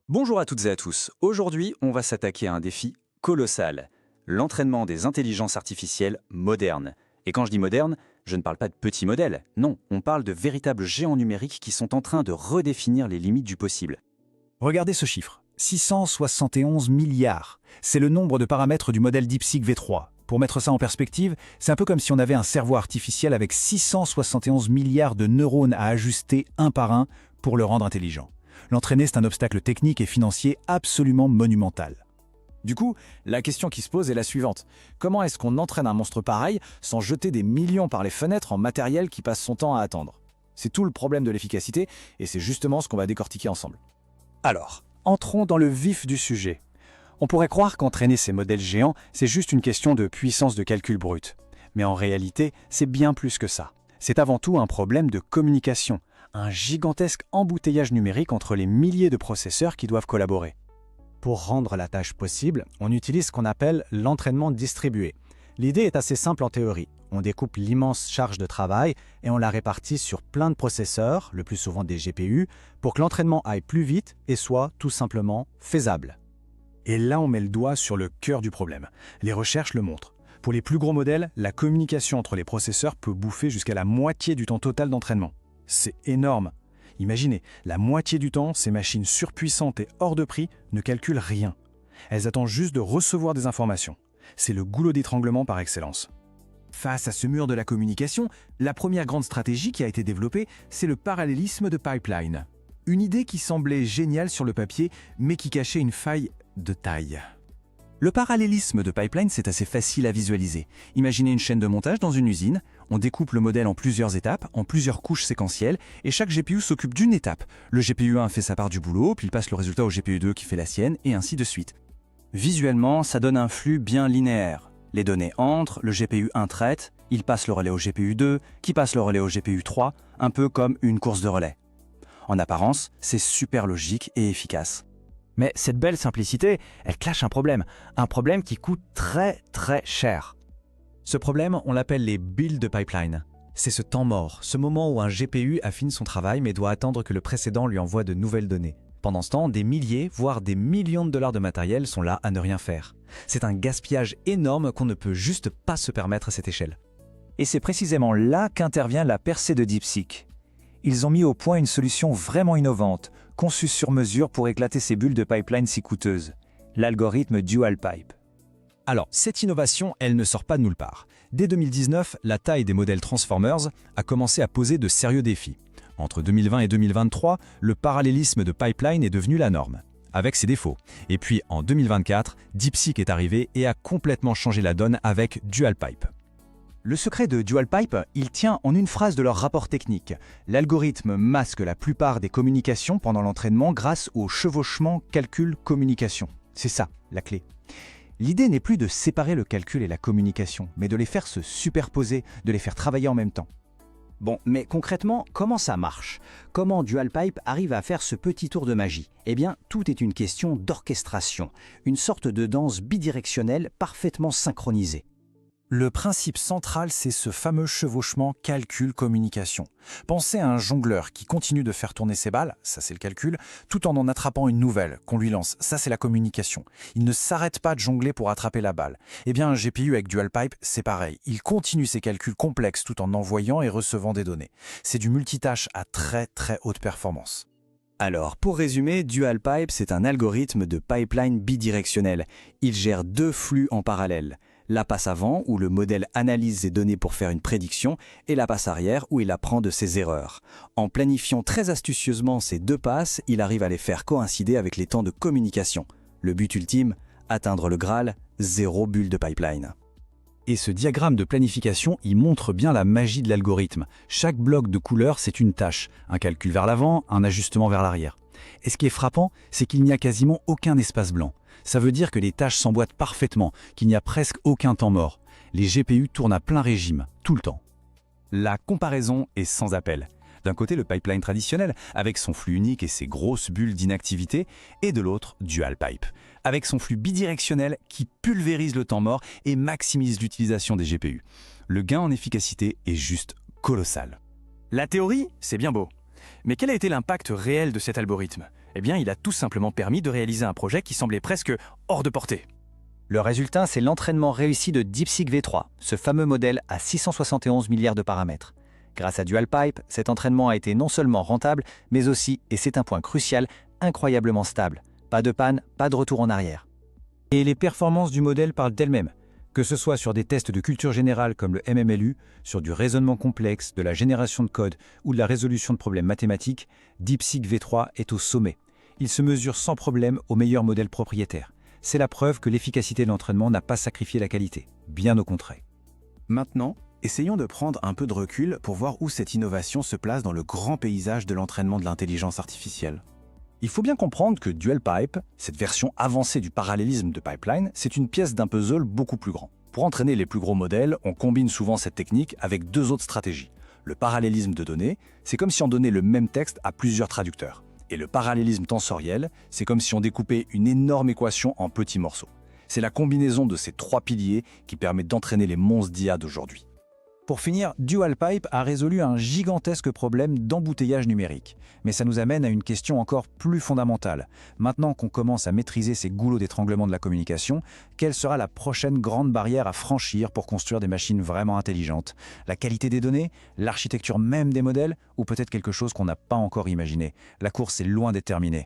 Bonjour à toutes et à tous. Aujourd'hui, on va s'attaquer à un défi colossal, l'entraînement des intelligences artificielles modernes. Et quand je dis moderne, je ne parle pas de petits modèles. Non, on parle de véritables géants numériques qui sont en train de redéfinir les limites du possible. Regardez ce chiffre, 671 milliards. C'est le nombre de paramètres du modèle DeepSeek V3. Pour mettre ça en perspective, c'est un peu comme si on avait un cerveau artificiel avec 671 milliards de neurones à ajuster un par un pour le rendre intelligent. L'entraîner, c'est un obstacle technique et financier absolument monumental. Du coup, la question qui se pose est la suivante. Comment est-ce qu'on entraîne un monstre pareil sans jeter des millions par les fenêtres en matériel qui passe son temps à attendre? C'est tout le problème de l'efficacité et c'est justement ce qu'on va décortiquer ensemble. Alors, entrons dans le vif du sujet. On pourrait croire qu'entraîner ces modèles géants, c'est juste une question de puissance de calcul brute. Mais en réalité, c'est bien plus que ça. C'est avant tout un problème de communication, un gigantesque embouteillage numérique entre les milliers de processeurs qui doivent collaborer. Pour rendre la tâche possible, on utilise ce qu'on appelle l'entraînement distribué. L'idée est assez simple en théorie. On découpe l'immense charge de travail et on la répartit sur plein de processeurs, le plus souvent des GPU, pour que l'entraînement aille plus vite et soit tout simplement faisable. Et là, on met le doigt sur le cœur du problème. Les recherches le montrent. Pour les plus gros modèles, la communication entre les processeurs peut bouffer jusqu'à la moitié du temps total d'entraînement. C'est énorme. Imaginez, la moitié du temps, ces machines surpuissantes et hors de prix ne calculent rien. Elles attendent juste de recevoir des informations. C'est le goulot d'étranglement par excellence. Face à ce mur de la communication, la première grande stratégie qui a été développée, c'est le parallélisme de pipeline. Une idée qui semblait géniale sur le papier, mais qui cachait une faille de taille. Le parallélisme de pipeline, c'est assez facile à visualiser. Imaginez une chaîne de montage dans une usine, on découpe le modèle en plusieurs étapes, en plusieurs couches séquentielles, et chaque GPU s'occupe d'une étape. Le GPU 1 fait sa part du boulot, puis il passe le résultat au GPU 2 qui fait la sienne, et ainsi de suite. Visuellement, ça donne un flux bien linéaire. Les données entrent, le GPU 1 traite, il passe le relais au GPU 2, qui passe le relais au GPU 3, un peu comme une course de relais. En apparence, c'est super logique et efficace. Mais cette belle simplicité, elle cache un problème qui coûte très cher. Ce problème, on l'appelle les build pipeline. C'est ce temps mort, ce moment où un GPU affine son travail mais doit attendre que le précédent lui envoie de nouvelles données. Pendant ce temps, des milliers, voire des millions de dollars de matériel sont là à ne rien faire. C'est un gaspillage énorme qu'on ne peut juste pas se permettre à cette échelle. Et c'est précisément là qu'intervient la percée de DeepSeek. Ils ont mis au point une solution vraiment innovante, conçue sur mesure pour éclater ces bulles de pipeline si coûteuses, l'algorithme Dual Pipe. Alors, cette innovation, elle ne sort pas de nulle part. Dès 2019, la taille des modèles Transformers a commencé à poser de sérieux défis. Entre 2020 et 2023, le parallélisme de pipeline est devenu la norme, avec ses défauts. Et puis en 2024, DeepSeek est arrivé et a complètement changé la donne avec Dual Pipe. Le secret de Dual Pipe, il tient en une phrase de leur rapport technique. L'algorithme masque la plupart des communications pendant l'entraînement grâce au chevauchement calcul-communication. C'est ça, la clé. L'idée n'est plus de séparer le calcul et la communication, mais de les faire se superposer, de les faire travailler en même temps. Bon, mais concrètement, comment ça marche? Comment Dual Pipe arrive à faire ce petit tour de magie? Eh bien, tout est une question d'orchestration, une sorte de danse bidirectionnelle parfaitement synchronisée. Le principe central, c'est ce fameux chevauchement calcul-communication. Pensez à un jongleur qui continue de faire tourner ses balles, ça c'est le calcul, tout en attrapant une nouvelle qu'on lui lance, ça c'est la communication. Il ne s'arrête pas de jongler pour attraper la balle. Eh bien un GPU avec Dual Pipe, c'est pareil. Il continue ses calculs complexes tout en envoyant et recevant des données. C'est du multitâche à très haute performance. Alors, pour résumer, Dual Pipe, c'est un algorithme de pipeline bidirectionnel. Il gère deux flux en parallèle. La passe avant, où le modèle analyse ses données pour faire une prédiction, et la passe arrière, où il apprend de ses erreurs. En planifiant très astucieusement ces deux passes, il arrive à les faire coïncider avec les temps de communication. Le but ultime, atteindre le Graal, zéro bulle de pipeline. Et ce diagramme de planification, il montre bien la magie de l'algorithme. Chaque bloc de couleur, c'est une tâche. Un calcul vers l'avant, un ajustement vers l'arrière. Et ce qui est frappant, c'est qu'il n'y a quasiment aucun espace blanc. Ça veut dire que les tâches s'emboîtent parfaitement, qu'il n'y a presque aucun temps mort. Les GPU tournent à plein régime, tout le temps. La comparaison est sans appel. D'un côté, le pipeline traditionnel, avec son flux unique et ses grosses bulles d'inactivité, et de l'autre, Dual Pipe, avec son flux bidirectionnel qui pulvérise le temps mort et maximise l'utilisation des GPU. Le gain en efficacité est juste colossal. La théorie, c'est bien beau. Mais quel a été l'impact réel de cet algorithme? Eh bien, il a tout simplement permis de réaliser un projet qui semblait presque hors de portée. Le résultat, c'est l'entraînement réussi de DeepSeek V3, ce fameux modèle à 671 milliards de paramètres. Grâce à DualPipe, cet entraînement a été non seulement rentable, mais aussi, et c'est un point crucial, incroyablement stable. Pas de panne, pas de retour en arrière. Et les performances du modèle parlent d'elles-mêmes. Que ce soit sur des tests de culture générale comme le MMLU, sur du raisonnement complexe, de la génération de code ou de la résolution de problèmes mathématiques, DeepSeek V3 est au sommet. Il se mesure sans problème au meilleur modèle propriétaire. C'est la preuve que l'efficacité de l'entraînement n'a pas sacrifié la qualité, bien au contraire. Maintenant, essayons de prendre un peu de recul pour voir où cette innovation se place dans le grand paysage de l'entraînement de l'intelligence artificielle. Il faut bien comprendre que DualPipe, cette version avancée du parallélisme de pipeline, c'est une pièce d'un puzzle beaucoup plus grand. Pour entraîner les plus gros modèles, on combine souvent cette technique avec deux autres stratégies. Le parallélisme de données, c'est comme si on donnait le même texte à plusieurs traducteurs. Et le parallélisme tensoriel, c'est comme si on découpait une énorme équation en petits morceaux. C'est la combinaison de ces trois piliers qui permet d'entraîner les monstres d'IA d'aujourd'hui. Pour finir, DualPipe a résolu un gigantesque problème d'embouteillage numérique. Mais ça nous amène à une question encore plus fondamentale. Maintenant qu'on commence à maîtriser ces goulots d'étranglement de la communication, quelle sera la prochaine grande barrière à franchir pour construire des machines vraiment intelligentes? La qualité des données? L'architecture même des modèles? Ou peut-être quelque chose qu'on n'a pas encore imaginé? La course est loin d'être terminée.